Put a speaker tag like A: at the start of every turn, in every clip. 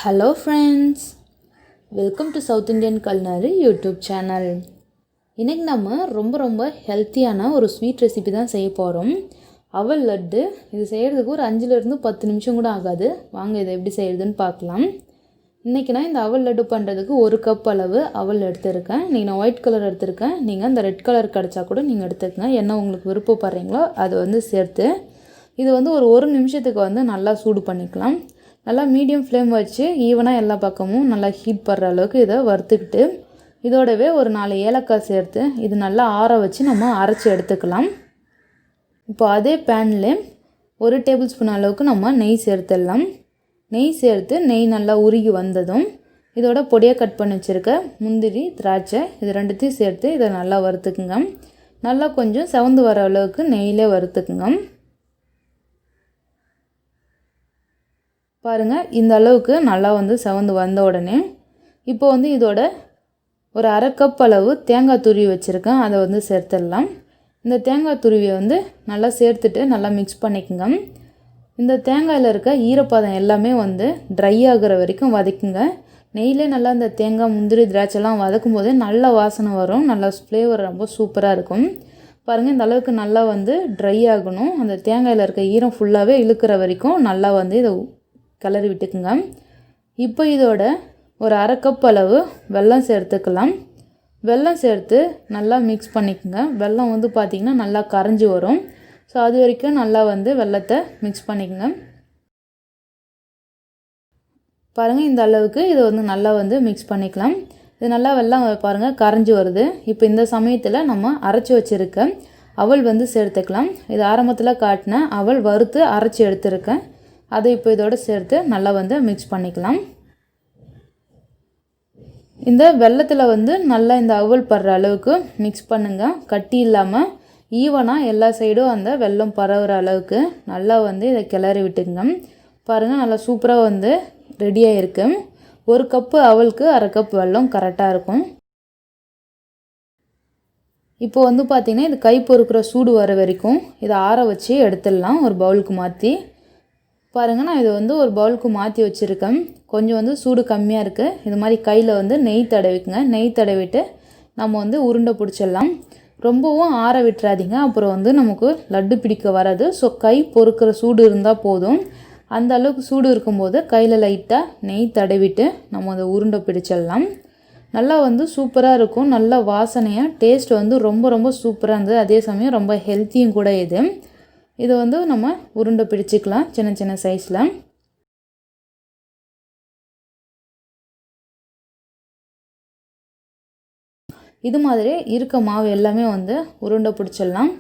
A: Hello friends, welcome to South Indian Culinary YouTube channel. இன்னைக்கு நம்ம ரொம்ப ஹெல்த்தியான ஒரு ஸ்வீட் ரெசிபி தான் செய்ய போகிறோம். அவல் லட்டு. இது செய்கிறதுக்கு ஒரு 5லிருந்து 10 நிமிஷம் கூட ஆகாது. வாங்க இதை எப்படி செய்கிறதுன்னு பார்க்கலாம். இன்றைக்கி நான் இந்த அவல் லட்டு பண்ணுறதுக்கு 1 கப் அளவு அவல் எடுத்துருக்கேன். இன்றைக்கி நான் ஒயிட் கலர் எடுத்துருக்கேன். நீங்கள் அந்த ரெட் கலர் கிடச்சா கூட நீங்கள் எடுத்துக்கங்க. என்ன உங்களுக்கு விருப்பப்படுறீங்களோ அதை சேர்த்து இது ஒரு நிமிஷத்துக்கு நல்லா சூடு பண்ணிக்கலாம். நல்லா மீடியம் ஃப்ளேம் வச்சு ஈவனாக எல்லா பக்கமும் நல்லா ஹீட் பண்ணுற அளவுக்கு இதை வறுத்துக்கிட்டு இதோடவே ஒரு 4 ஏலக்காய் சேர்த்து இது நல்லா ஆற வச்சு நம்ம அரைச்சி எடுத்துக்கலாம். இப்போ அதே பேனில் 1 டேபிள் ஸ்பூன் அளவுக்கு நம்ம நெய் சேர்த்துடலாம். நெய் சேர்த்து நெய் நல்லா உருகி வந்ததும் இதோட பொடியாக கட் பண்ணி வச்சுருக்க முந்திரி திராட்சை இது ரெண்டுத்தையும் சேர்த்து இதை நல்லா வறுத்துக்குங்க. நல்லா கொஞ்சம் செவந்து வர அளவுக்கு நெய்யிலே வறுத்துக்குங்க. பாருங்கள், இந்த அளவுக்கு நல்லா செவந்து வந்த உடனே இப்போ இதோட ஒரு 1/2 கப் அளவு தேங்காய் துருவி வச்சுருக்கேன். அதை சேர்த்துடலாம். இந்த தேங்காய் துருவியை நல்லா சேர்த்துட்டு நல்லா மிக்ஸ் பண்ணிக்கோங்க. இந்த தேங்காயில் இருக்க ஈரப்பதம் எல்லாமே ட்ரை ஆகிற வரைக்கும் வதக்குங்க. நெய்யிலே நல்லா இந்த தேங்காய் முந்திரி திராட்சைலாம் வதக்கும் போதே நல்ல வாசனை வரும். நல்லா ஃப்ளேவர் ரொம்ப சூப்பராக இருக்கும். பாருங்கள், இந்த அளவுக்கு நல்லா ட்ரை ஆகணும். அந்த தேங்காயில் இருக்க ஈரம் ஃபுல்லாகவே இழுக்கிற வரைக்கும் நல்லா இதை கிளறி விட்டுக்குங்க. இப்போ இதோட ஒரு 1/2 கப் அளவு வெல்லம் சேர்த்துக்கலாம். வெல்லம் சேர்த்து நல்லா மிக்ஸ் பண்ணிக்கோங்க. வெல்லம் பார்த்திங்கன்னா நல்லா கரைஞ்சி வரும். ஸோ அது வரைக்கும் நல்லா வெல்லத்தை மிக்ஸ் பண்ணிக்கோங்க. பாருங்கள், இந்த அளவுக்கு இதை நல்லா மிக்ஸ் பண்ணிக்கலாம். இது நல்லா வெல்லம் பாருங்கள் கரைஞ்சி வருது. இப்போ இந்த சமயத்தில் நம்ம அரைச்சி வச்சுருக்க அவல் சேர்த்துக்கலாம். இது ஆரம்பத்தில் காட்டின அவல் வறுத்து அரைச்சி எடுத்துருக்கேன். அதை இப்போ இதோடு சேர்த்து நல்லா மிக்ஸ் பண்ணிக்கலாம். இந்த வெல்லத்தில் நல்லா இந்த அவல் படுற அளவுக்கு மிக்ஸ் பண்ணுங்கள். கட்டி இல்லாமல் ஈவனாக எல்லா சைடும் அந்த வெல்லம் பரவுற அளவுக்கு நல்லா இதை கிளறி விட்டுங்க. பாருங்கள், நல்லா சூப்பராக ரெடியாக இருக்குது. 1 கப்பு அவலுக்கு 1/2 கப் வெல்லம் கரெக்டாக இருக்கும். இப்போ பார்த்திங்கன்னா இது கை பொறுக்கிற சூடு வர வரைக்கும் இதை ஆற வச்சு எடுத்துடலாம். ஒரு பவுலுக்கு மாற்றி பாருங்கள், நான் இது ஒரு பவுலுக்கு மாற்றி வச்சுருக்கேன். கொஞ்சம் சூடு கம்மியாக இருக்குது. இது மாதிரி கையில் நெய் தடவிக்குங்க. நெய் தடவிட்டு நம்ம உருண்டை பிடிச்சிடலாம். ரொம்பவும் ஆற விட்டுறாதீங்க, அப்புறம் நமக்கு லட்டு பிடிக்க வராது. ஸோ கை பொறுக்கிற சூடு இருந்தால் போதும். அந்த அளவுக்கு சூடு இருக்கும்போது கையில் லைட்டாக நெய் தடவிட்டு நம்ம அதை உருண்டை பிடிச்சிடலாம். நல்லா சூப்பராக இருக்கும். நல்ல வாசனையாக டேஸ்ட் ரொம்ப சூப்பராக இருந்தது. அதே சமயம் ரொம்ப ஹெல்த்தியும் கூட இது. இதை நம்ம உருண்டை பிடிச்சிக்கலாம் சின்ன சைஸில். இது மாதிரி இருக்க மாவு எல்லாமே உருண்டை பிடிச்சிடலாம்.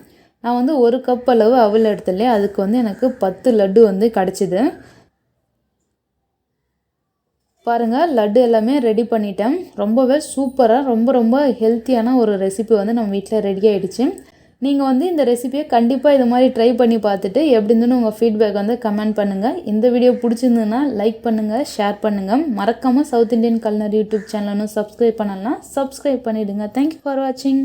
A: நான் 1 கப் அளவு அவல் எடுத்துலையே அதுக்கு எனக்கு 10 லட்டு கிடச்சிது. பாருங்கள், லட்டு எல்லாமே ரெடி பண்ணிட்டேன். ரொம்பவே சூப்பராக ரொம்ப ஹெல்த்தியான ஒரு ரெசிபி நம்ம வீட்டில் ரெடி ஆகிடுச்சு. நீங்கள் இந்த ரெசிபியை கண்டிப்பாக இது மாதிரி ட்ரை பண்ணி பார்த்துட்டு எப்படி இருந்துன்னு உங்கள் ஃபீட்பேக் கமெண்ட் பண்ணுங்கள். இந்த வீடியோ பிடிச்சிருந்ததுன்னா லைக் பண்ணுங்கள், ஷேர் பண்ணுங்கள். மறக்காமல் சவுத் இண்டியன் கல்னரி யூடியூப் சேனலும் சப்ஸ்கிரைப் பண்ணலாம். சப்ஸ்கிரைப் பண்ணிவிடுங்க. தேங்க்யூ ஃபார் வாட்சிங்.